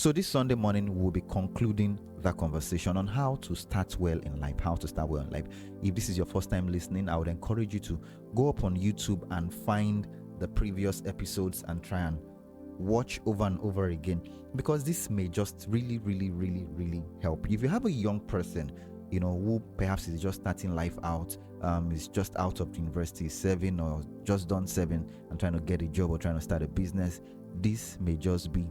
So this Sunday morning, we'll be concluding that conversation on how to start well in life, how to start well in life. If this is your first time listening, I would encourage you to go up on YouTube and find the previous episodes and try and watch over and over again, because this may just really help. If you have a young person, who perhaps is just starting life out, is just out of university, serving, or just done serving and trying to get a job or trying to start a business, this may just be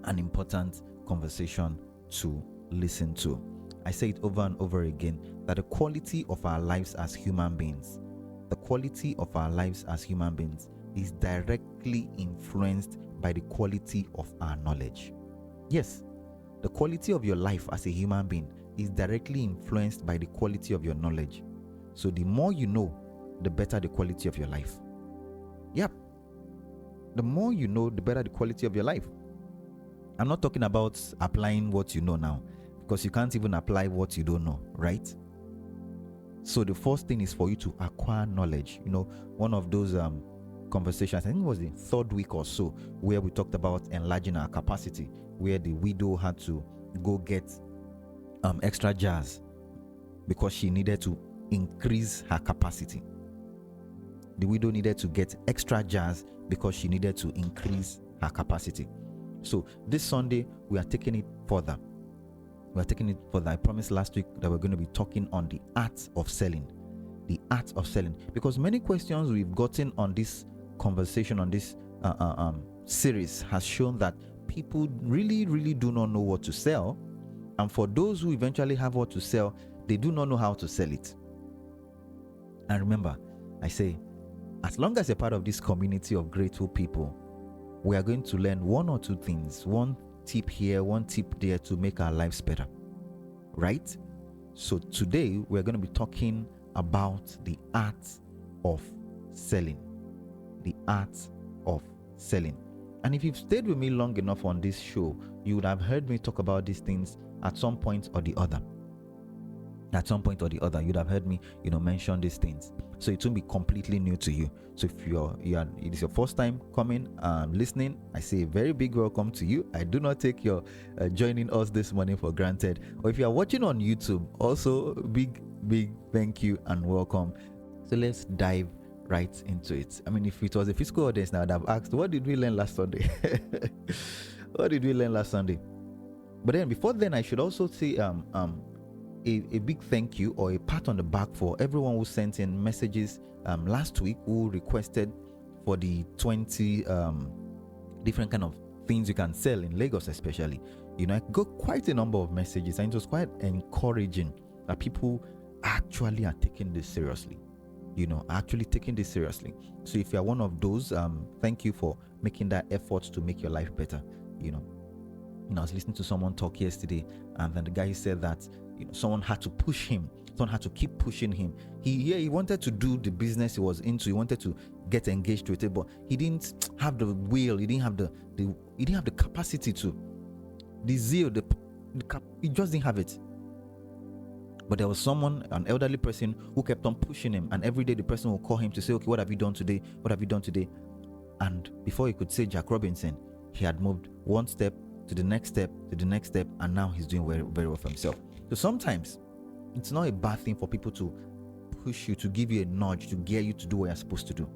an important conversation to listen to. I say it over and over again, that the quality of our lives as human beings, is directly influenced by the quality of our knowledge. Yes, the quality of your life as a human being is directly influenced by the quality of your knowledge. So the more you know, the better the quality of your life. Yep. The more you know, the better the quality of your life. I'm not talking about applying what you know now, because you can't even apply what you don't know, right? So the first thing is for you to acquire knowledge. One of those conversations, I think it was the third week or so, where we talked about enlarging our capacity, where the widow had to go get extra jars because she needed to increase her capacity. The widow needed to get extra jars because she needed to increase her capacity. So this Sunday, we are taking it further. I promised last week that we're going to be talking on the art of selling. The art of selling. Because many questions we've gotten on this conversation, on this series, has shown that people really do not know what to sell. And for those who eventually have what to sell, they do not know how to sell it. And remember, I say, as long as you're part of this community of grateful people, we are going to learn one or two things, one tip here, one tip there, to make our lives better, right? So today we're going to be talking about the art of selling. The art of selling. And if you've stayed with me long enough on this show, you would have heard me talk about these things at some point or the other. You'd have heard me, mention these things. So it won't be completely new to you. So if it is your first time coming, listening, I say a very big welcome to you. I do not take your joining us this morning for granted. Or if you are watching on YouTube, also big thank you and welcome. So let's dive right into it. I mean, if it was a physical audience now, I'd have asked, what did we learn last Sunday? But then before then, I should also say a big thank you, or a pat on the back, for everyone who sent in messages last week, who requested for the 20 different kind of things you can sell in Lagos, especially. I got quite a number of messages, and it was quite encouraging that people actually are taking this seriously. So if you are one of those, thank you for making that effort to make your life better. I was listening to someone talk yesterday, and then the guy said that someone had to push him. Someone had to keep pushing him. He wanted to do the business he was into. He wanted to get engaged with it, but he didn't have the will. He didn't have the capacity to. The zeal, he just didn't have it. But there was someone, an elderly person, who kept on pushing him, and every day the person would call him to say, okay, what have you done today? And before he could say Jack Robinson, he had moved one step to the next step, and now he's doing very, very well for himself. So sometimes it's not a bad thing for people to push you, to give you a nudge, to gear you to do what you're supposed to do.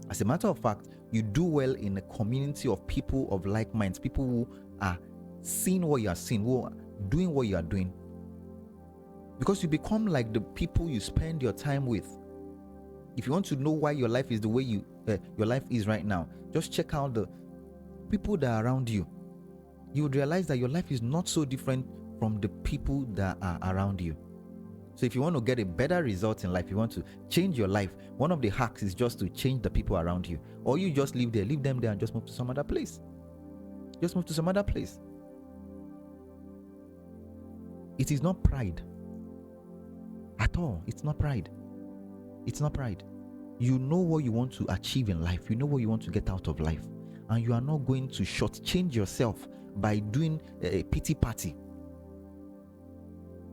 As a matter of fact, you do well in a community of people of like minds, people who are seeing what you are seeing, who are doing what you are doing, because you become like the people you spend your time with. If you want to know why your life is the way your life is right now, just check out the people that are around you. You would realize that your life is not so different from the people that are around you. So if you want to get a better result in life, you want to change your life, one of the hacks is just to change the people around you. Or you just leave them there and just move to some other place. It is not pride at all. It's not pride. You know what you want to achieve in life. You know what you want to get out of life. And you are not going to shortchange yourself by doing a pity party.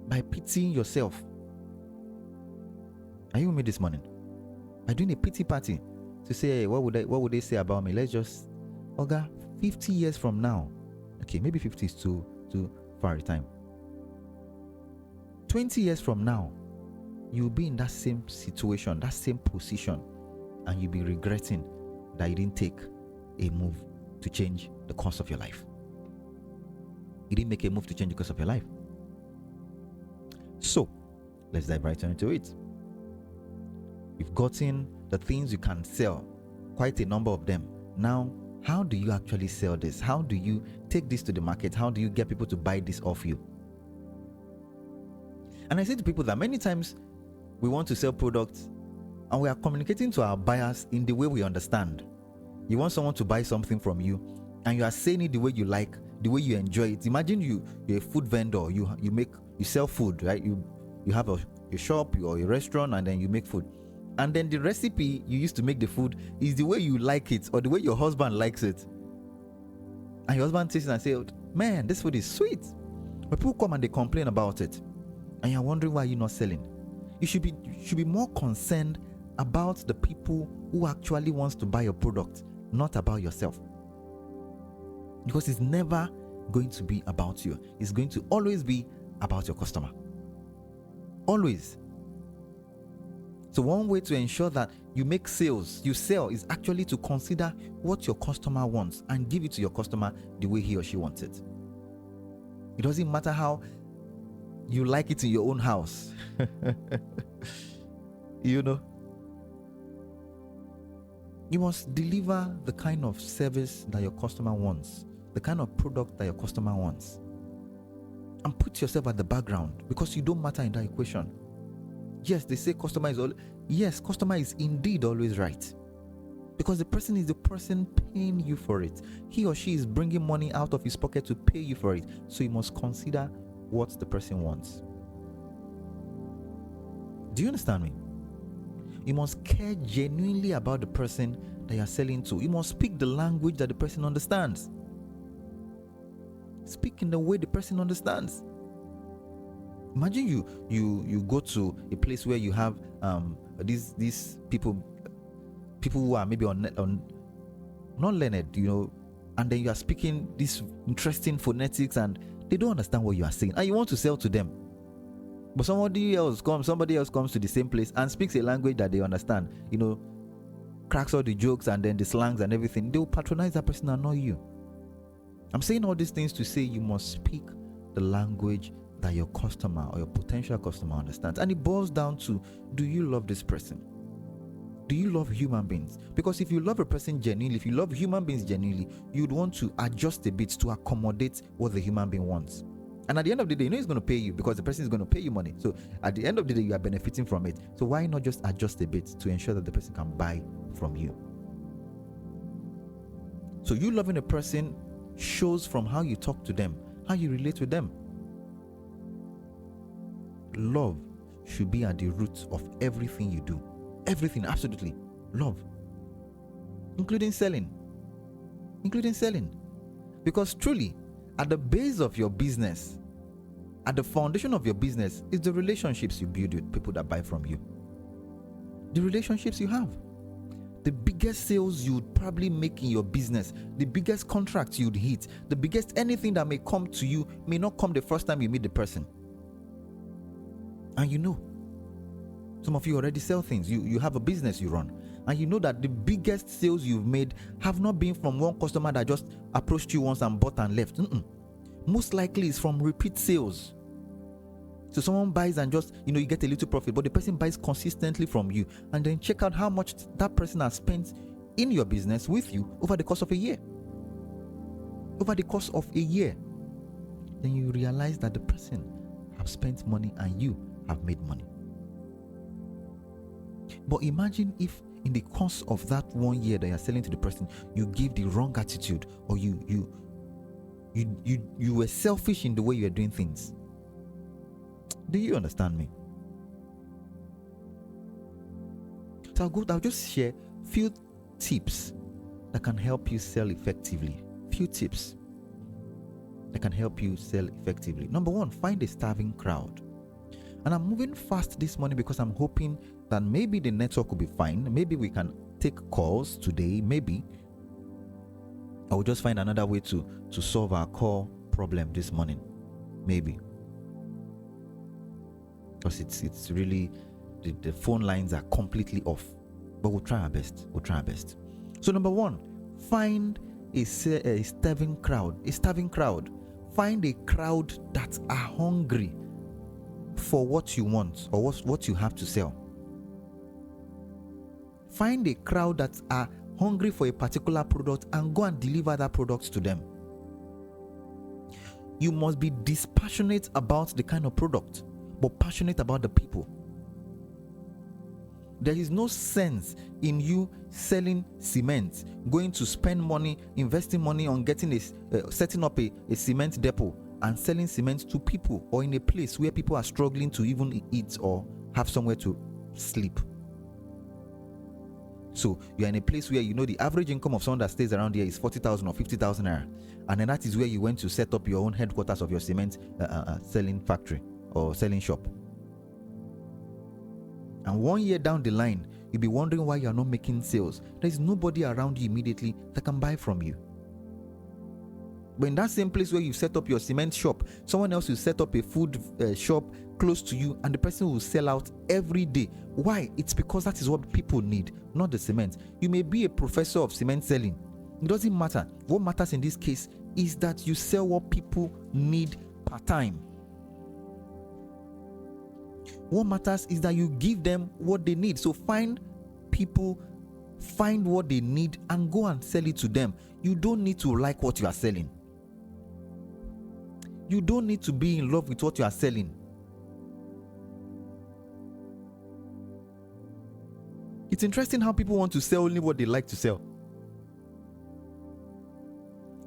By pitying yourself. Are you with me this morning? By doing a pity party to say, hey, what would they say about me? Let's just, 50 years from now, okay, maybe 50 is too far a time. 20 years from now, you'll be in that same situation, that same position, and you'll be regretting that you didn't take a move to change the course of your life. You didn't make a move to change the course of your life. So, let's dive right into it. You've gotten the things you can sell, quite a number of them. Now, how do you actually sell this? How do you take this to the market? How do you get people to buy this off you? And I say to people that many times we want to sell products and we are communicating to our buyers in the way we understand. You want someone to buy something from you and you are saying it the way you like, the way you enjoy it. Imagine you're a food vendor, you sell food, right? You have a shop or a restaurant, and then you make food. And then the recipe you used to make the food is the way you like it, or the way your husband likes it. And your husband tastes it and says, man, this food is sweet. But people come and they complain about it. And you're wondering why you're not selling. You should be more concerned about the people who actually wants to buy your product, not about yourself. Because it's never going to be about you. It's going to always be about your customer. Always. So one way to ensure that you make sales, you sell, is actually to consider what your customer wants and give it to your customer the way he or she wants it. It doesn't matter how you like it in your own house. You know, you must deliver the kind of service that your customer wants, the kind of product that your customer wants, and put yourself at the background, because you don't matter in that equation. Yes, they say customer is indeed always right, because the person is the person paying you for it. He or she is bringing money out of his pocket to pay you for it. So you must consider what the person wants. Do you understand me? You must care genuinely about the person that you are selling to. You must speak the language that the person understands. Speak in the way the person understands. Imagine you go to a place where you have these people who are maybe on not learned, and then you are speaking this interesting phonetics and they don't understand what you are saying, and you want to sell to them. But somebody else comes to the same place and speaks a language that they understand, cracks all the jokes and then the slangs and everything. They will patronize that person and not you. I'm saying all these things to say you must speak the language that your customer or your potential customer understands. And it boils down to, do you love this person? Do you love human beings? Because if you love a person genuinely, if you love human beings genuinely, you'd want to adjust a bit to accommodate what the human being wants. And at the end of the day, he's going to pay you because the person is going to pay you money. So at the end of the day, you are benefiting from it. So why not just adjust a bit to ensure that the person can buy from you? So you loving a person shows from how you talk to them, how you relate with them. Love should be at the root of everything you do. Everything, absolutely. Love. Including selling. Because truly, at the base of your business, at the foundation of your business, is the relationships you build with people that buy from you. The relationships you have. The biggest sales you would probably make in your business, the biggest contracts you'd hit, the biggest anything that may come to you may not come the first time you meet the person. And some of you already sell things. You have a business you run. And you know that the biggest sales you've made have not been from one customer that just approached you once and bought and left. Most likely it's from repeat sales. So someone buys and just, you get a little profit, but the person buys consistently from you. And then check out how much that person has spent in your business with you over the course of a year. Then you realize that the person has spent money and you have made money. But imagine if in the course of that 1 year that you're selling to the person, you give the wrong attitude, or you were selfish in the way you are doing things. Do you understand me? So I'll just share few tips that can help you sell effectively. Number one, find a starving crowd. And I'm moving fast this morning because I'm hoping that maybe the network will be fine. Maybe we can take calls today, maybe. I will just find another way to solve our core problem this morning, maybe, because it's really the phone lines are completely off. But we'll try our best. So number one, find a starving crowd. Find a crowd that are hungry for what you want or what you have to sell. Find a crowd that are hungry for a particular product and go and deliver that product to them. You must be dispassionate about the kind of product, but passionate about the people. There is no sense in you selling cement, going to spend money, investing money on getting setting up a cement depot and selling cement to people, or in a place where people are struggling to even eat or have somewhere to sleep. So you're in a place where the average income of someone that stays around here is 40,000 or 50,000 naira, and then that is where you went to set up your own headquarters of your cement selling factory or selling shop. And 1 year down the line, you'll be wondering why you're not making sales. There's nobody around you immediately that can buy from you. But in that same place where you set up your cement shop, someone else will set up a food shop close to you, and the person will sell out every day. Why? It's because that is what people need, not the cement. You may be a professor of cement selling. It doesn't matter. What matters in this case is that you sell what people need per time. What matters is that you give them what they need. So find people, find what they need, and go and sell it to them. You don't need to like what you are selling. You don't need to be in love with what you are selling. It's interesting how people want to sell only what they like to sell.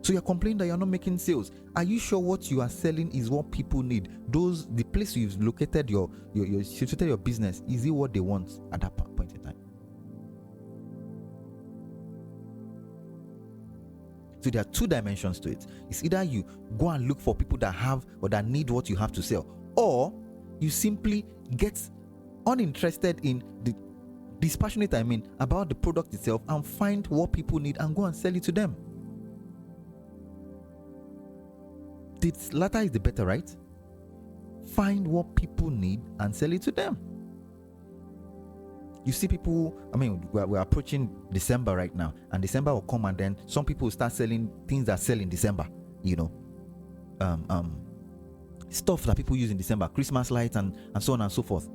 So you're complaining that you're not making sales. Are you sure what you are selling is what people need? The place you've located your business, is it what they want at that point in time? So there are two dimensions to it. It's either you go and look for people that have or that need what you have to sell, or you simply get uninterested in dispassionate about the product itself and find what people need and go and sell it to them. The latter is the better, right? Find what people need and sell it to them. You see people, we're approaching December right now, and December will come, and then some people will start selling things that sell in December, stuff that people use in December, Christmas lights and so on and so forth.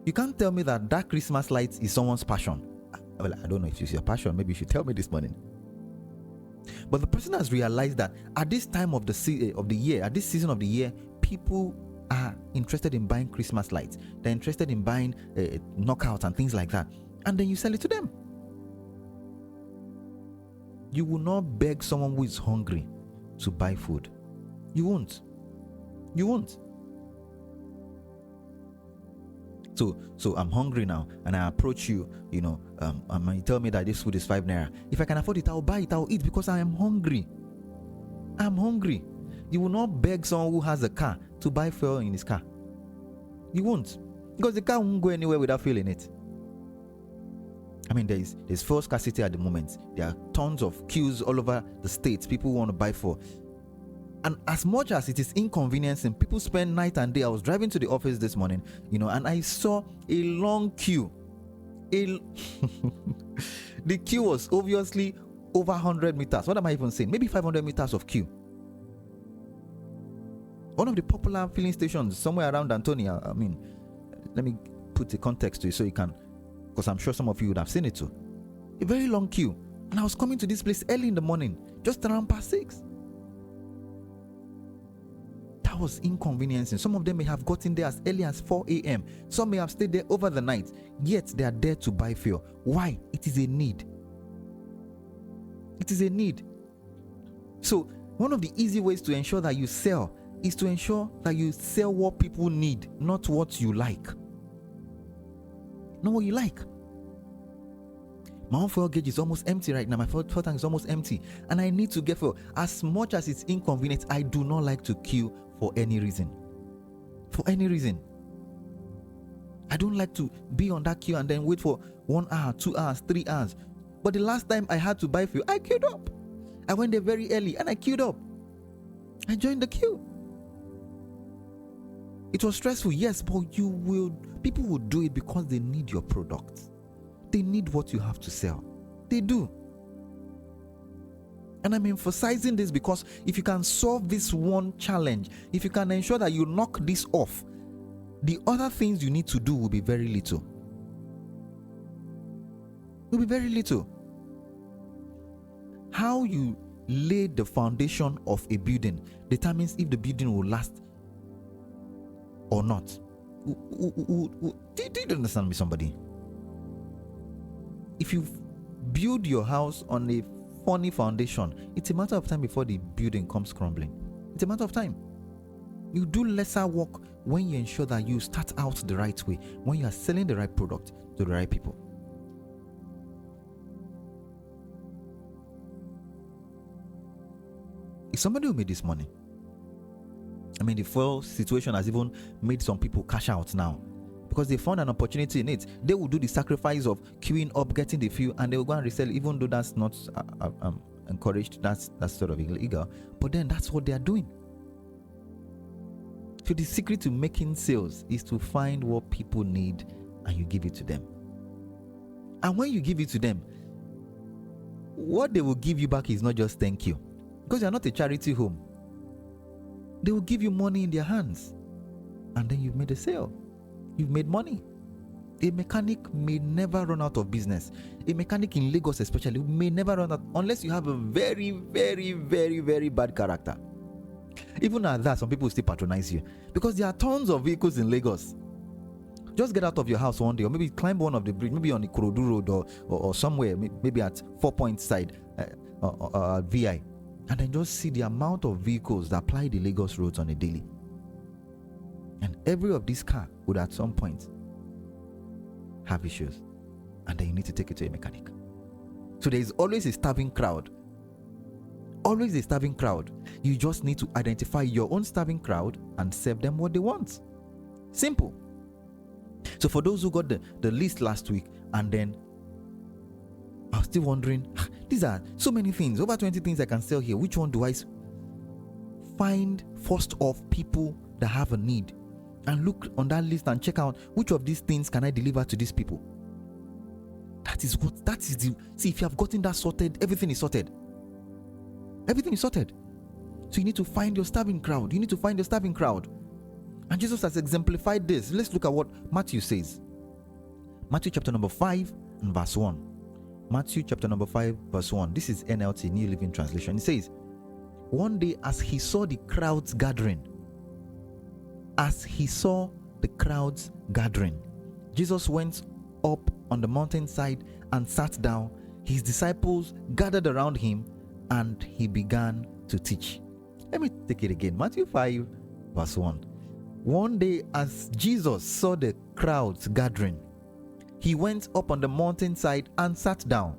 You can't tell me that Christmas light is someone's passion. Well, I don't know if it's your passion. Maybe you should tell me this morning. But the person has realized that at this time of the year, at this season of the year, people are interested in buying Christmas lights. They're interested in buying knockouts and things like that. And then you sell it to them. You will not beg someone who is hungry to buy food. You won't. So I'm hungry now, and I approach you, you tell me that this food is 5 naira. If I can afford it, I'll buy it, I'll eat, because I am hungry. I'm hungry. You will not beg someone who has a car to buy fuel in his car. You won't, because the car won't go anywhere without fuel in it. There's fuel scarcity at the moment. There are tons of queues all over the states. People want to buy fuel. And as much as it is inconveniencing, people spend night and day. I was driving to the office this morning, and I saw a long queue. The queue was obviously over 100 meters. What am I even saying? Maybe 500 meters of queue. One of the popular filling stations somewhere around Antonia. Let me put the context to it so you can, because I'm sure some of you would have seen it too. A very long queue. And I was coming to this place early in the morning, just around past 6. That was inconveniencing. Some of them may have gotten there as early as 4 a.m. Some may have stayed there over the night, yet they are there to buy fuel. Why? It is a need. It is a need. So one of the easy ways to ensure that you sell is to ensure that you sell what people need, not what you like. Not what you like. My own fuel gauge is almost empty right now. My fuel tank is almost empty, and I need to get fuel. As much as it's inconvenient, I do not like to queue for any reason. For any reason. I don't like to be on that queue and then wait for 1 hour, 2 hours, 3 hours. But the last time I had to buy fuel, I queued up. I went there very early and I queued up. I joined the queue. It was stressful, yes, but people will do it because they need your product. They need what you have to sell. They do. And I'm emphasizing this because if you can solve this one challenge, if you can ensure that you knock this off, the other things you need to do will be very little. Will be very little. How you lay the foundation of a building determines if the building will last or not. Do you understand me, somebody? If you build your house on a funny foundation, it's a matter of time before the building comes crumbling. It's a matter of time. You do lesser work when you ensure that you start out the right way, when you are selling the right product to the right people. If somebody who made this money, I mean, the fuel situation has even made some people cash out now because they found an opportunity in it. They will do the sacrifice of queuing up, getting the fuel, and they will go and resell, even though that's not encouraged. That's sort of illegal. But then that's what they are doing. So the secret to making sales is to find what people need and you give it to them. And when you give it to them, what they will give you back is not just thank you, because you're not a charity home. They will give you money in their hands, and then you've made a sale. You've made money. A mechanic may never run out of business. A mechanic in Lagos especially may never run out, unless you have a very, very, very, very bad character. Even at that, some people will still patronize you because there are tons of vehicles in Lagos. Just get out of your house one day, or maybe climb one of the bridge, maybe on the Ikorodu Road or somewhere, maybe at 4 Point side, VI, and then just see the amount of vehicles that ply the Lagos roads on a daily. And every of these cars would at some point have issues, and then you need to take it to a mechanic. So there is always a starving crowd. Always a starving crowd. You just need to identify your own starving crowd and serve them what they want. Simple. So for those who got the list last week, and then I was still wondering, these are so many things, over 20 things I can sell here. Which one do I find? First off, people that have a need, and look on that list and check out which of these things can I deliver to these people. See, if you have gotten that sorted, everything is sorted. Everything is sorted. So you need to find your starving crowd. You need to find your starving crowd. And Jesus has exemplified this. Let's look at what Matthew says. Matthew chapter number 5 and verse 1. Matthew chapter number 5 verse 1. This is NLT, New Living Translation. It says, one day as he saw the crowds gathering, Jesus went up on the mountainside and sat down. His disciples gathered around him, and he began to teach. Let me take it again. Matthew 5 verse 1. One day as Jesus saw the crowds gathering, he went up on the mountainside and sat down.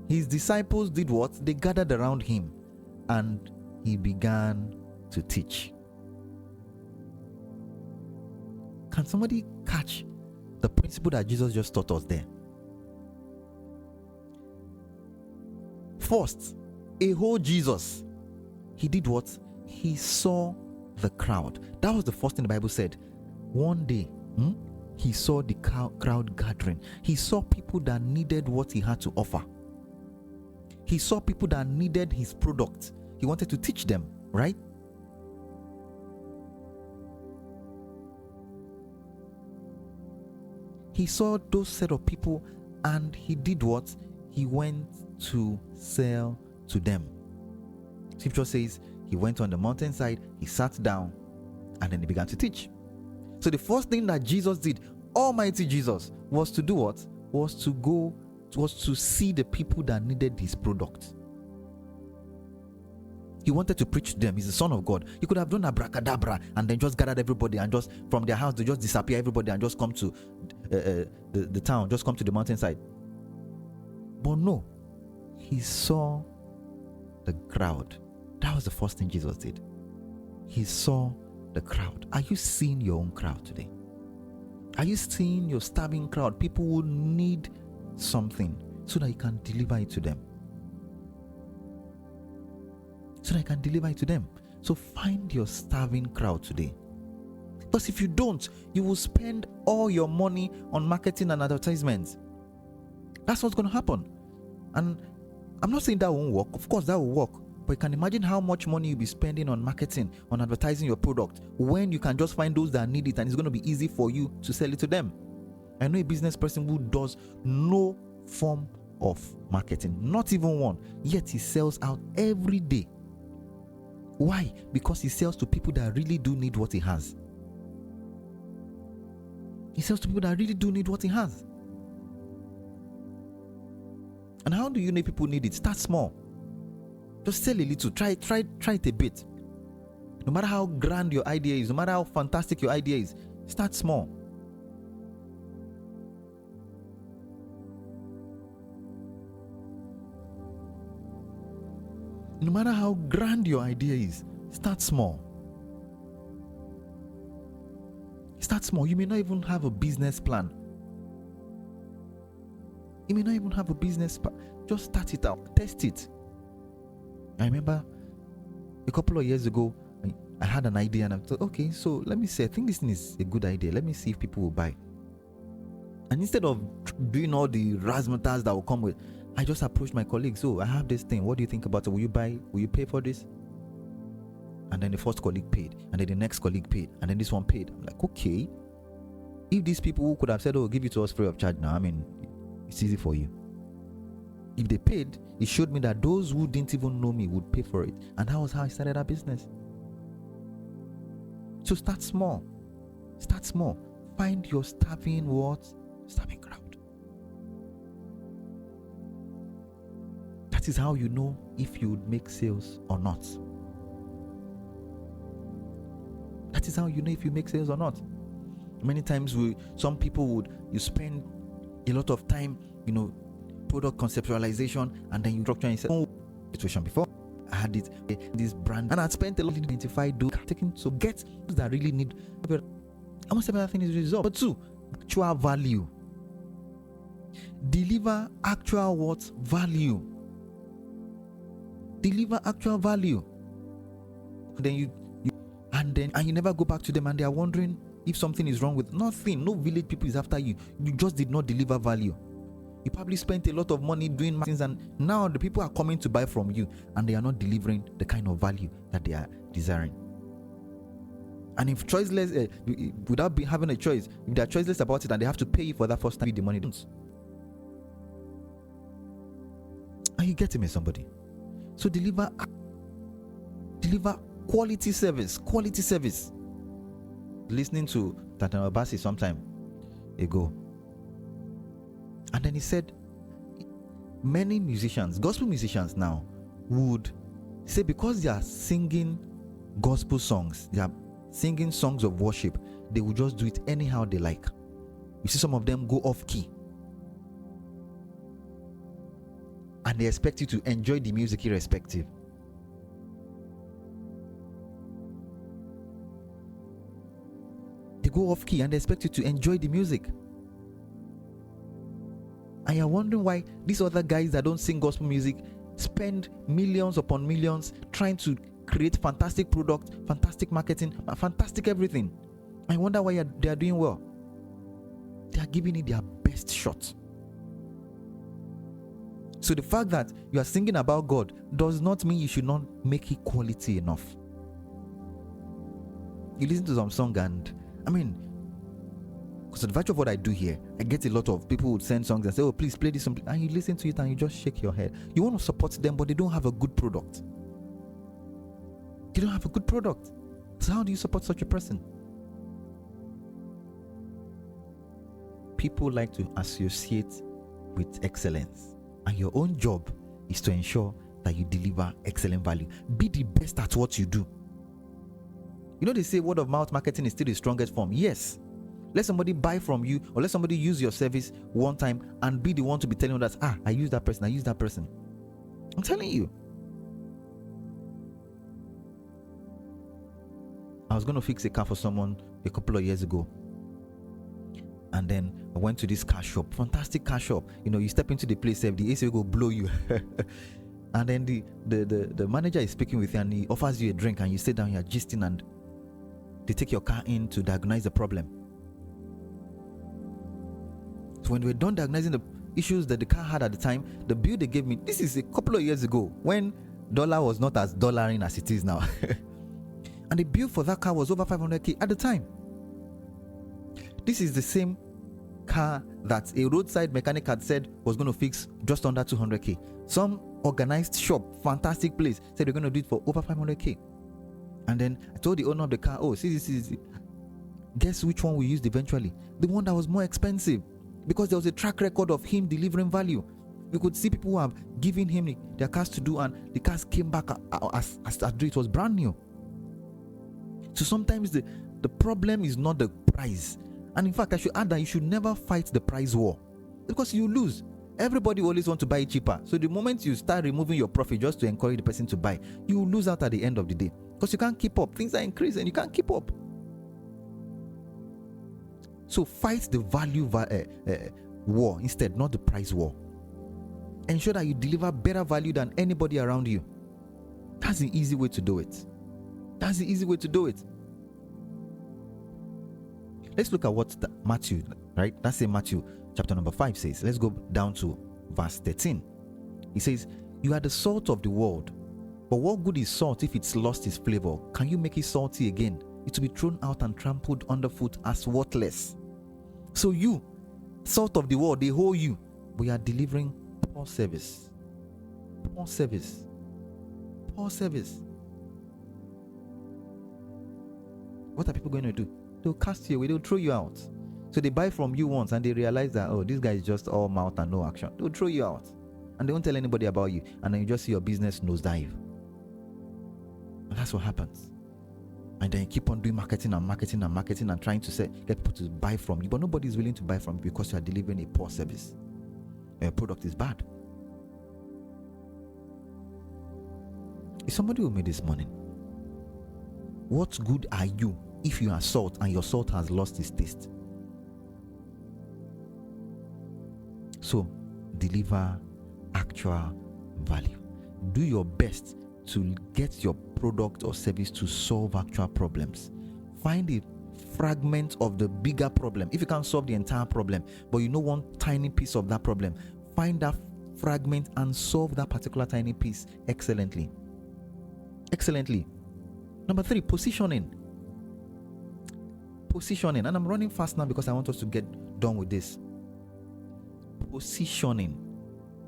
His disciples did what? They gathered around him, and he began to teach. Can somebody catch the principle that Jesus just taught us there? First, a whole Jesus. He did what? He saw the crowd. That was the first thing the Bible said. One day, he saw the crowd gathering. He saw people that needed what he had to offer. He saw people that needed his product. He wanted to teach them, right? He saw those set of people, and he did what? He went to sell to them. Scripture says he went on the mountainside, he sat down, and then he began to teach. So the first thing that Jesus did, Almighty Jesus, was to do what? Was to see the people that needed his product. He wanted to preach to them. He's the Son of God. He could have done abracadabra and then just gathered everybody, and just from their house they just disappear everybody and just come to the town, just come to the mountainside. But no, he saw the crowd. That was the first thing Jesus did. He saw the crowd. Are you seeing your own crowd today? Are you seeing your starving crowd? People who need something so that you can deliver it to them. so that I can deliver it to them. So find your starving crowd today. Because if you don't, you will spend all your money on marketing and advertisements. That's what's going to happen. And I'm not saying that won't work. Of course, that will work. But you can imagine how much money you'll be spending on marketing, on advertising your product, when you can just find those that need it and it's going to be easy for you to sell it to them. I know a business person who does no form of marketing, not even one, yet he sells out every day. Why? Because he sells to people that really do need what he has. He sells to people that really do need what he has. And how do you know people need it? Start small. Just sell a little. Try it a bit. No matter how grand your idea is, no matter how fantastic your idea is, start small. No matter how grand your idea is, start small. Start small. You may not even have a business plan. You may not even have a business plan. Just start it out. Test it. I remember a couple of years ago, I had an idea and I thought, okay, so let me see. I think this thing is a good idea. Let me see if people will buy. And instead of doing all the razzmatazz that will come with, I just approached my colleagues. So I have this thing. What do you think about it? Will you buy? Will you pay for this? And then the first colleague paid, and then the next colleague paid, and then this one paid. I'm like, okay. If these people who could have said, oh, give it to us free of charge now, I mean, it's easy for you. If they paid, it showed me that those who didn't even know me would pay for it. And that was how I started our business. So start small. Start small. Find your starving what? Starving crowd. That is how you know if you would make sales or not. That is how you know if you make sales or not. Many times some people you spend a lot of time, product conceptualization, and then you structure and say, oh, situation before I had this brand, and I'd spent a lot to identify taking. So get those that really need. Almost everything is resolved. But 2, actual value. Deliver actual what? Value. Deliver actual value. Then you never go back to them, and they are wondering if something is wrong with nothing. No village people is after you. You just did not deliver value. You probably spent a lot of money doing things, and now the people are coming to buy from you, and they are not delivering the kind of value that they are desiring. And if choiceless, without having a choice, if they are choiceless about it and they have to pay you for that first time, the money don't. Are you getting me, somebody? So deliver quality service. Quality service. Listening to Tatan Obasi some time ago, and then he said many musicians, gospel musicians now, would say because they are singing gospel songs, they are singing songs of worship, they will just do it anyhow they like. You see some of them go off key, and they expect you to enjoy the music irrespective. They go off key and they expect you to enjoy the music. And you're wondering why these other guys that don't sing gospel music spend millions upon millions trying to create fantastic product, fantastic marketing, fantastic everything. I wonder why they are doing well. They are giving it their best shot. So the fact that you are singing about God does not mean you should not make it quality enough. You listen to some song and because of the virtue of what I do here, I get a lot of people who would send songs and say, oh, please play this song. And you listen to it and you just shake your head. You want to support them, but they don't have a good product. They don't have a good product. So how do you support such a person? People like to associate with excellence. And your own job is to ensure that you deliver excellent value. Be the best at what you do. They say word of mouth marketing is still the strongest form. Yes. Let somebody buy from you, or let somebody use your service one time and be the one to be telling others, I use that person. I'm telling you. I was going to fix a car for someone a couple of years ago. And then I went to this car shop, fantastic car shop. You step into the place, the AC will go blow you. And then the manager is speaking with you and he offers you a drink and you sit down, you're gisting, and they take your car in to diagnose the problem. So when we're done diagnosing the issues that the car had at the time, the bill they gave me, this is a couple of years ago when dollar was not as dollaring as it is now. And the bill for that car was over 500k at the time. This is the same car that a roadside mechanic had said was going to fix just under 200k. Some organized shop, fantastic place, said they're going to do it for over 500k. And then I told the owner of the car, oh, see, guess which one we used eventually? The one that was more expensive, because there was a track record of him delivering value. We could see people who have given him their cars to do, and the cars came back as it was brand new. So sometimes the problem is not the price. And in fact, I should add that you should never fight the price war, because you lose. Everybody always wants to buy it cheaper. So the moment you start removing your profit just to encourage the person to buy, you will lose out at the end of the day, because you can't keep up. Things are increasing, you can't keep up. So fight the value war instead, not the price war. Ensure that you deliver better value than anybody around you. That's the easy way to do it. That's the easy way to do it. Let's look at what Matthew, right? That's in Matthew chapter number 5 says. Let's go down to verse 13. He says, you are the salt of the world. But what good is salt if it's lost its flavor? Can you make it salty again? It will be thrown out and trampled underfoot as worthless. So you, salt of the world, they owe you, but you are delivering poor service. Poor service. Poor service. What are people going to do? They'll cast you away, they'll throw you out. So they buy from you once and they realize that, oh, this guy is just all mouth and no action. They'll throw you out. And they won't tell anybody about you. And then you just see your business nosedive. And that's what happens. And then you keep on doing marketing and trying to get people to buy from you. But nobody is willing to buy from you because you are delivering a poor service. Your product is bad. Is somebody with me this morning? What good are you if you are salt and your salt has lost its taste? So, deliver actual value. Do your best to get your product or service to solve actual problems. Find a fragment of the bigger problem. If you can't solve the entire problem, but you know one tiny piece of that problem, find that fragment and solve that particular tiny piece excellently. Excellently. Number 3, positioning. Positioning. And I'm running fast now because I want us to get done with this. Positioning.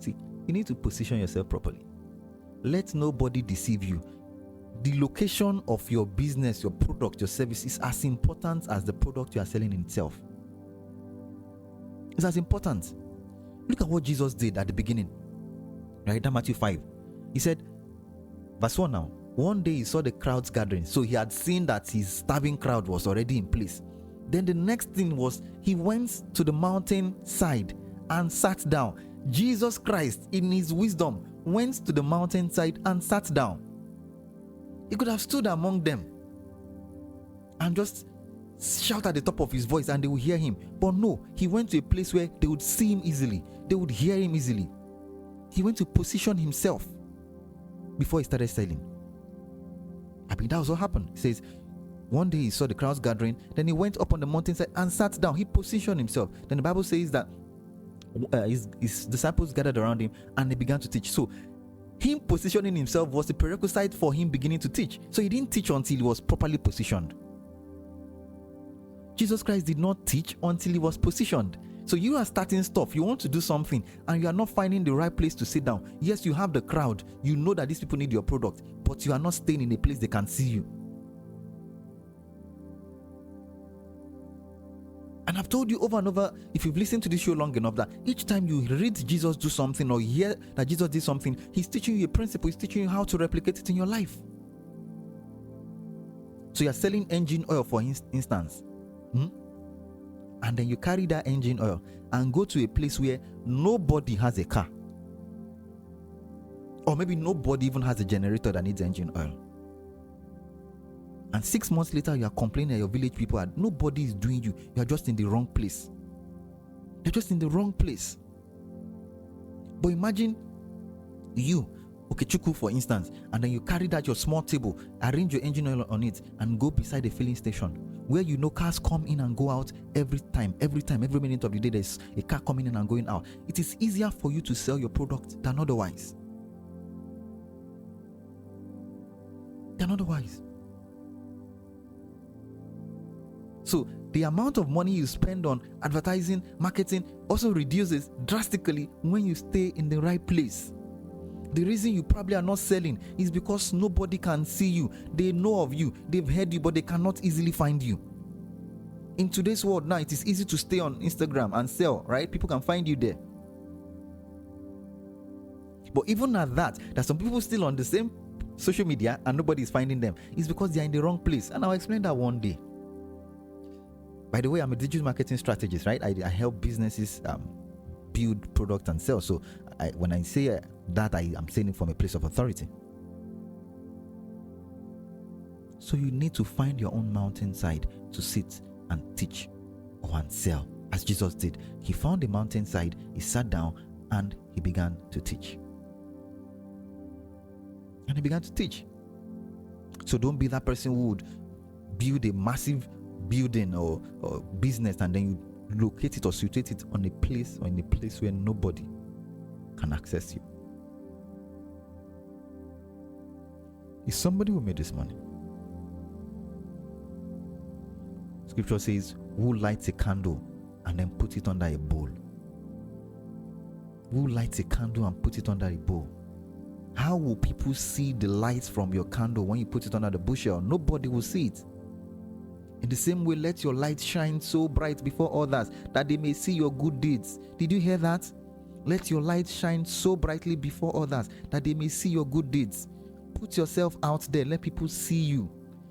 See, you need to position yourself properly. Let nobody deceive you. The location of your business, your product, your service is as important as the product you are selling in itself. It's as important. Look at what Jesus did at the beginning. Right? That Matthew 5. He said, verse 1 now. One day he saw the crowds gathering. So he had seen that his starving crowd was already in place. Then the next thing was he went to the mountain side and sat down. Jesus Christ, in his wisdom, went to the mountainside and sat down. He could have stood among them and just shout at the top of his voice and they would hear him. But no, he went to a place where they would see him easily. They would hear him easily. He went to position himself before he started selling. I mean, that was what happened. It says, one day he saw the crowds gathering. Then he went up on the mountainside and sat down. He positioned himself. Then the Bible says that his disciples gathered around him and they began to teach. So him positioning himself was the prerequisite for him beginning to teach. So he didn't teach until he was properly positioned. Jesus Christ did not teach until he was positioned. So you are starting stuff, you want to do something and you are not finding the right place to sit down. Yes, you have the crowd, you know that these people need your product, but you are not staying in a place they can see you. And I've told you over and over, if you've listened to this show long enough, that each time you read Jesus do something or hear that Jesus did something, he's teaching you a principle, he's teaching you how to replicate it in your life. So you're selling engine oil, for instance. And then you carry that engine oil and go to a place where nobody has a car. Or maybe nobody even has a generator that needs engine oil. And 6 months later, you are complaining that your village people are, nobody is doing you. You are just in the wrong place. You're just in the wrong place. But imagine you Okechukwu, for instance, and then you carry that your small table, arrange your engine oil on it, and go beside the filling station where you know cars come in and go out every minute of the day. There's a car coming in and going out. It is easier for you to sell your product than otherwise. So the amount of money you spend on advertising, marketing also reduces drastically when you stay in the right place. The reason you probably are not selling is because nobody can see you. They know of you, they've heard you, but they cannot easily find you. In today's world now, it is easy to stay on Instagram and sell, right? People can find you there. But even at that, there's some people still on the same social media and nobody is finding them. It's because they're in the wrong place. And I'll explain that one day. By the way, I'm a digital marketing strategist, right? I help businesses build product and sell. So when I say that, I'm saying it from a place of authority. So you need to find your own mountainside to sit and teach or and sell, as Jesus did. He found a mountainside, he sat down, and he began to teach. And he began to teach. So don't be that person who would build a massive building or business and then you locate it or situate it on a place or in a place where nobody can access you. Is somebody who made this money? Scripture says, who lights a candle and then put it under a bowl? Who lights a candle and put it under a bowl? How will people see the light from your candle when you put it under the bushel? Nobody will see it. In the same way, let your light shine so bright before others that they may see your good deeds. Did you hear that? Let your light shine so brightly before others that they may see your good deeds. Put yourself out there. Let people see you.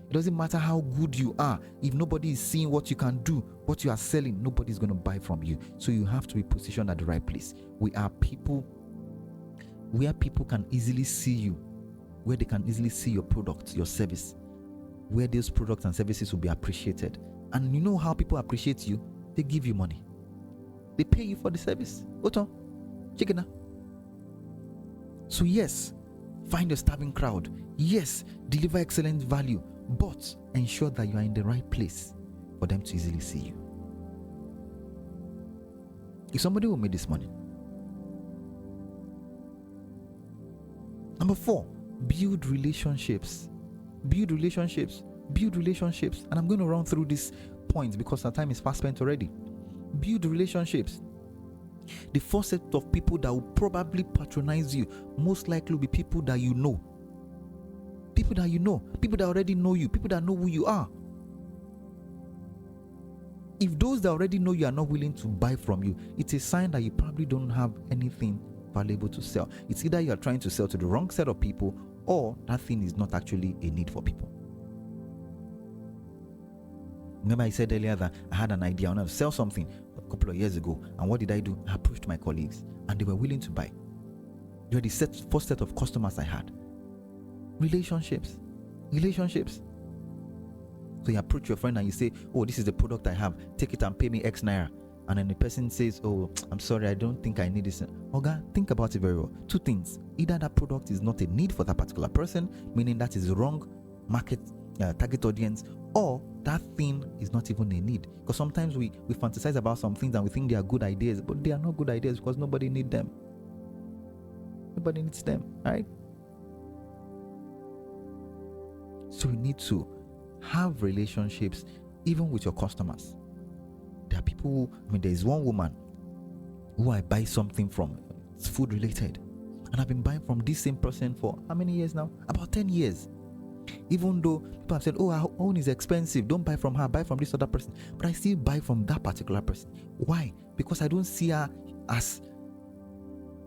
It doesn't matter how good you are. If nobody is seeing what you can do, what you are selling, nobody's going to buy from you. So you have to be positioned at the right place. We are people where people can easily see you, where they can easily see your product, your service, where those products and services will be appreciated. And you know how people appreciate you? They give you money. They pay you for the service. Oto, chicken. So yes, find your starving crowd. Yes, deliver excellent value, but ensure that you are in the right place for them to easily see you. If somebody will make this money. Number 4, build relationships. Build relationships. And I'm going to run through these points because our time is fast spent already. Build relationships. The first set of people that will probably patronize you most likely will be people that you know. People that already know you, people that know who you are. If those that already know you are not willing to buy from you, it's a sign that you probably don't have anything valuable to sell. It's either you are trying to sell to the wrong set of people or that thing is not actually a need for people. Remember I said earlier that I had an idea. I wanted to sell something a couple of years ago. And what did I do? I approached my colleagues and they were willing to buy. They were the first set of customers I had. Relationships. So you approach your friend and you say, oh, this is the product I have. Take it and pay me X naira. And then the person says, oh, I'm sorry, I don't think I need this. Oga, think about it very well. 2 things. Either that product is not a need for that particular person, meaning that is the wrong market target audience, or that thing is not even a need. Because sometimes we fantasize about some things and we think they are good ideas, but they are not good ideas because nobody needs them. Nobody needs them, right? So you need to have relationships even with your customers. There are people there is one woman who I buy something from. It's food related. And I've been buying from this same person for how many years now? About 10 years. Even though people have said, oh, our own is expensive, don't buy from her, buy from this other person. But I still buy from that particular person. Why? Because I don't see her as,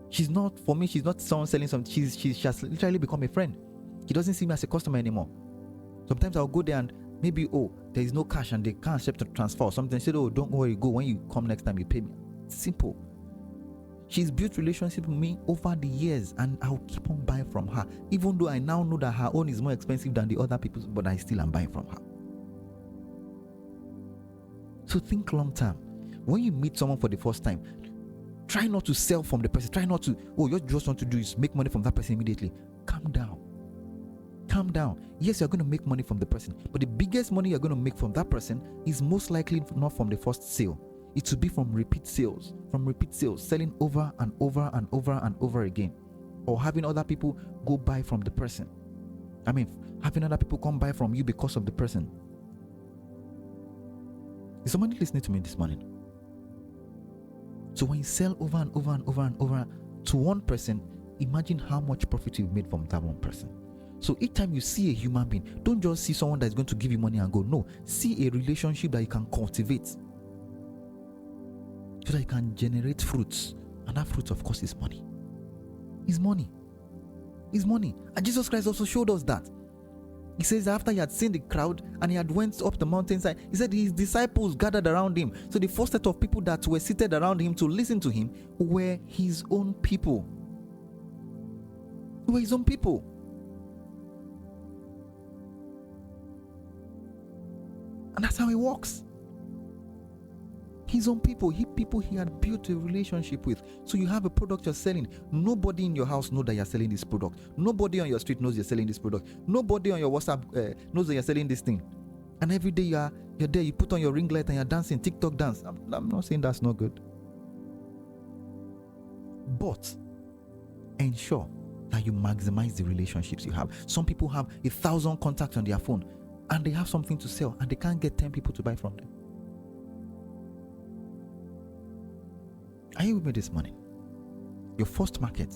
she's not someone selling something. She has literally become a friend. She doesn't see me as a customer anymore. Sometimes I'll go there and maybe, oh, there is no cash and they can't accept a transfer or something. I said, oh, don't worry, go. When you come next time, you pay me. Simple. She's built relationship with me over the years and I'll keep on buying from her. Even though I now know that her own is more expensive than the other people's, but I still am buying from her. So think long term. When you meet someone for the first time, Try not to sell from the person. Try not to, oh, you just want to do is make money from that person immediately. Calm down. Calm down. Yes, you're going to make money from the person, but the biggest money you're going to make from that person is most likely not from the first sale. It will be from repeat sales, selling over and over and over and over again, or having other people go buy from the person. Having other people come buy from you because of the person. Is somebody listening to me this morning? So when you sell over and over and over and over to one person, imagine how much profit you've made from that one person. So each time you see a human being, don't just see someone that's going to give you money and go. No, see a relationship that you can cultivate so that you can generate fruits. And that fruit, of course, is money. Is money. Is money. And Jesus Christ also showed us that. He says after he had seen the crowd and he had went up the mountainside, he said his disciples gathered around him. So the first set of people that were seated around him to listen to him were his own people. They were his own people. And that's how it works. His own people he had built a relationship with. So you have a product you're selling. Nobody in your house knows that you're selling this product. Nobody on your street knows you're selling this product. Nobody on your WhatsApp knows that you're selling this thing. And every day you're there, you put on your ring light and you're dancing, TikTok dance. I'm not saying that's not good. But ensure that you maximize the relationships you have. Some people have 1,000 contacts on their phone and they have something to sell and they can't get 10 people to buy from them. Are you with me this morning? Your first market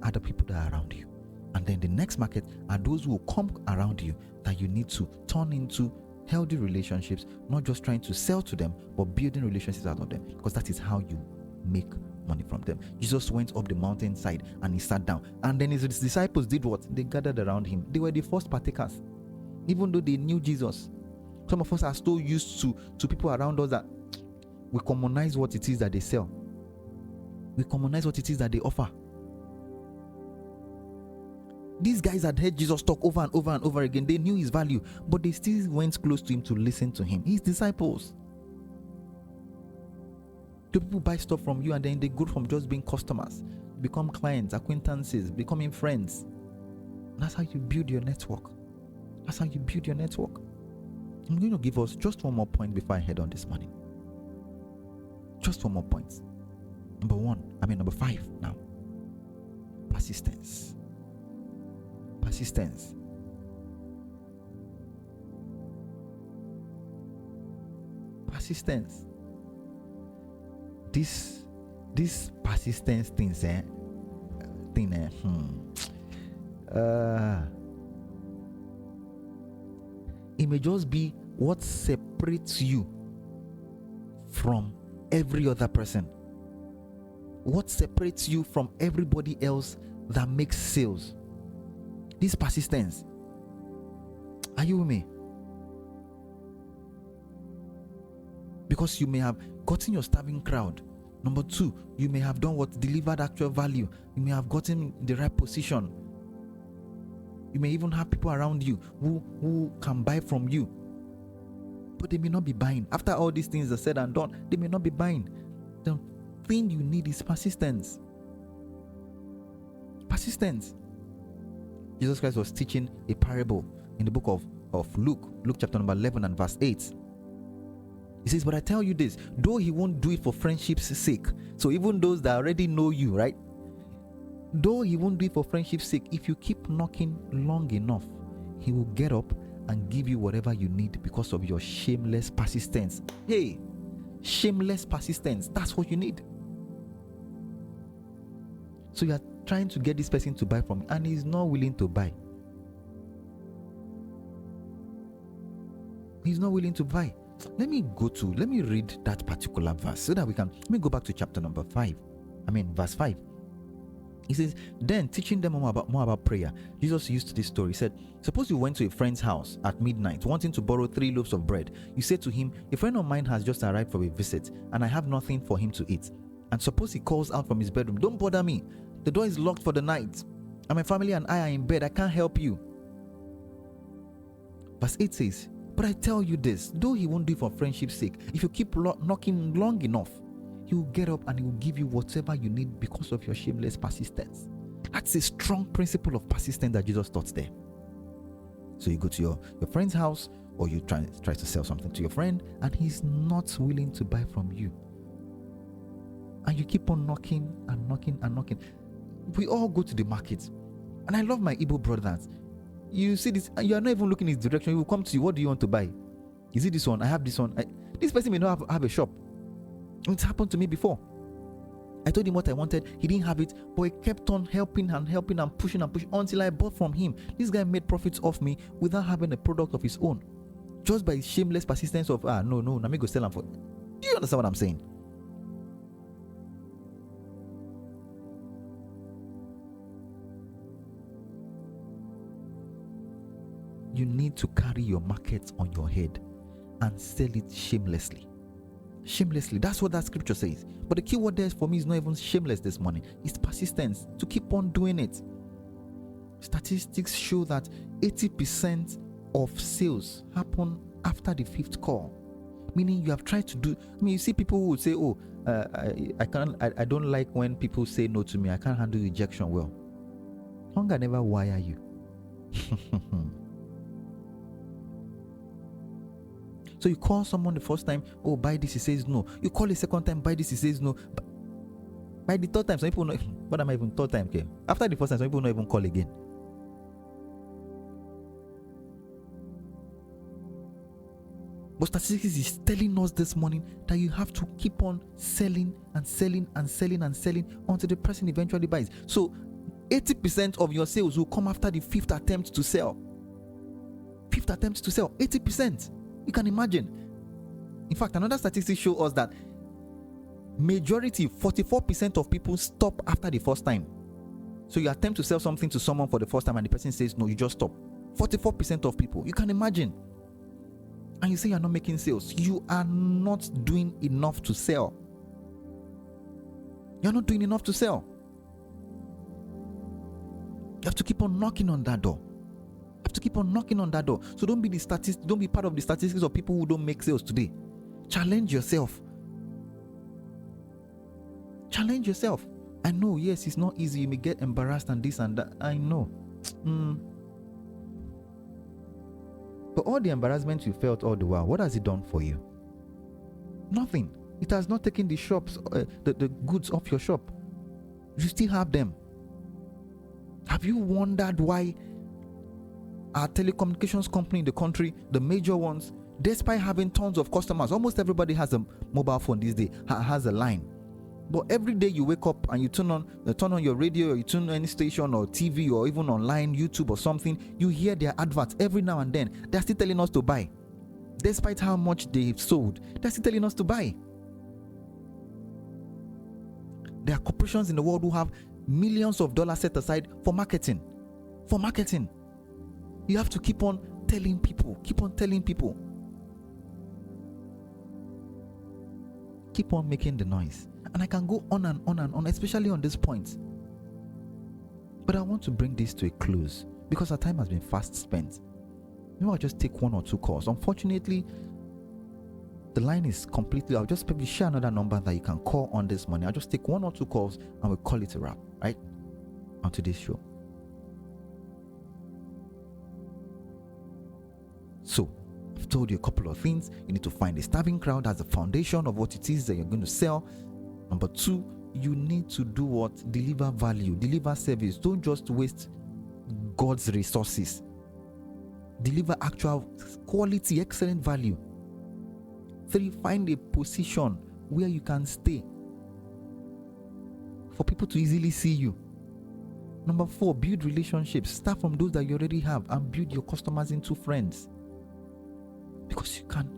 are the people that are around you. And then the next market are those who will come around you that you need to turn into healthy relationships, not just trying to sell to them, but building relationships out of them, because that is how you make money from them. Jesus went up the mountainside and he sat down. And then his disciples did what? They gathered around him. They were the first partakers, even though they knew Jesus. Some of us are still used to people around us that we commonize what it is that they sell. We commonize what it is that they offer. These guys had heard Jesus talk over and over and over again. They knew his value, but they still went close to him to listen to him. His disciples. Do people buy stuff from you and then they go from just being customers, become clients, acquaintances, becoming friends? And that's how you build your network. That's how you build your network. I'm going to give us just one more point before I head on this morning. Just one more point. Number 5 now. Persistence. Persistence. Persistence. This persistence it may just be what separates you from every other person. What separates you from everybody else that makes sales? This persistence. Are you with me? Because you may have gotten your starving crowd. Number 2, you may have done what delivered actual value. You may have gotten the right position. You may even have people around you who can buy from you, but they may not be buying. After all these things are said and done, they may not be buying. The thing you need is persistence. Persistence. Jesus Christ was teaching a parable in the book of Luke chapter number 11 and verse 8. He says, but I tell you this, though he won't do it for friendship's sake. So even those that already know you, right? Though he won't do it for friendship's sake, if you keep knocking long enough, he will get up and give you whatever you need because of your shameless persistence. Hey, shameless persistence. That's what you need. So you are trying to get this person to buy from you and he's not willing to buy. He's not willing to buy. Let me read that particular verse so that let me go back to chapter number 5. Verse 5. He says, then teaching them more about prayer, Jesus used this story. He said, suppose you went to a friend's house at midnight wanting to borrow 3 loaves of bread. You said to him, a friend of mine has just arrived for a visit and I have nothing for him to eat. And suppose he calls out from his bedroom, don't bother me. The door is locked for the night and my family and I are in bed. I can't help you. Verse 8 says, but I tell you this, though he won't do it for friendship's sake, if you keep knocking long enough, He will get up and he will give you whatever you need because of your shameless persistence. That's a strong principle of persistence that Jesus taught there. So you go to your friend's house, or you try to sell something to your friend, and he's not willing to buy from you. And you keep on knocking and knocking and knocking. We all go to the market. And I love my Igbo brothers. You see this, and you are not even looking in his direction. He will come to you. What do you want to buy? Is it this one? I have this one. This person may not have a shop. It's happened to me before. I told him what I wanted. He didn't have it, but he kept on helping and pushing until I bought from him. This guy made profits off me without having a product of his own, just by shameless persistence of no, let me go sell them for. Do you understand what I'm saying? You need to carry your market on your head and sell it shamelessly. Shamelessly. That's what that scripture says. But the key word there for me is not even shameless this morning. It's persistence. To keep on doing it. Statistics show that 80% of sales happen after the 5th call. Meaning you have tried to do. You see people who would say, I don't like when people say no to me. I can't handle rejection well. Hunger never wire you. So you call someone the first time, buy this, he says no. You call the second time, buy this, he says no. But by the third time, some people know, what am I even third time? Okay. After the first time, some people don't even call again. But statistics is telling us this morning that you have to keep on selling and selling and selling and selling until the person eventually buys. So 80% of your sales will come after the 5th attempt to sell. 5th attempt to sell, 80%. You can imagine. In fact, another statistic shows us that majority, 44% of people stop after the first time. So you attempt to sell something to someone for the first time and the person says no, you just stop. 44% of people. You can imagine. And you say you're not making sales. You are not doing enough to sell. You're not doing enough to sell. You have to keep on knocking on that door. To keep on knocking on that door. So don't be part of the statistics of people who don't make sales today. Challenge yourself. Challenge yourself. I know, yes, it's not easy. You may get embarrassed and this and that. I know. But all the embarrassment you felt all the while, what has it done for you? Nothing. It has not taken the shops, the goods off your shop. You still have them. Have you wondered why our telecommunications company in the country, the major ones, despite having tons of customers, almost everybody has a mobile phone these days, has a line. But every day you wake up and you turn on your radio, or you turn on any station or TV or even online, YouTube or something, you hear their adverts every now and then. They're still telling us to buy. Despite how much they've sold, they're still telling us to buy. There are corporations in the world who have millions of dollars set aside for marketing. For marketing. You have to keep on telling people. Keep on telling people. Keep on making the noise. And I can go on and on and on, especially on this point. But I want to bring this to a close because our time has been fast spent. Maybe I'll just take 1 or 2 calls. Unfortunately, the line is completely. I'll just probably share another number that you can call on this morning. I'll just take 1 or 2 calls and we'll call it a wrap, right? On today's show. So, I've told you a couple of things. You need to find a starving crowd as the foundation of what it is that you're going to sell. Number 2, you need to do what? Deliver value, deliver service. Don't just waste God's resources. Deliver actual quality, excellent value. 3, find a position where you can stay for people to easily see you. Number 4, build relationships. Start from those that you already have and build your customers into friends. Because you can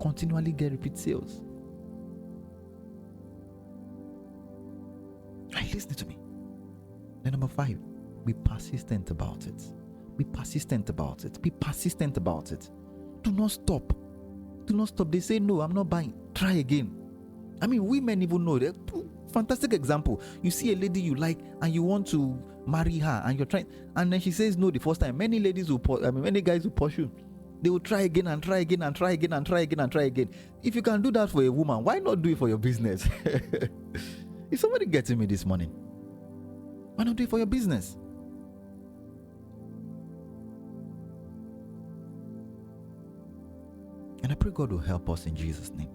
continually get repeat sales. Right, listen to me. Then number 5, be persistent about it. Be persistent about it. Be persistent about it. Do not stop. Do not stop. They say, no, I'm not buying. Try again. I mean, women even know that. Fantastic example. You see a lady you like and you want to marry her and you're trying, and then she says no the first time. Many guys will pursue. They will try again and try again and try again and try again and try again. If you can do that for a woman, why not do it for your business? Is somebody getting me this morning? Why not do it for your business? And I pray God will help us in Jesus' name.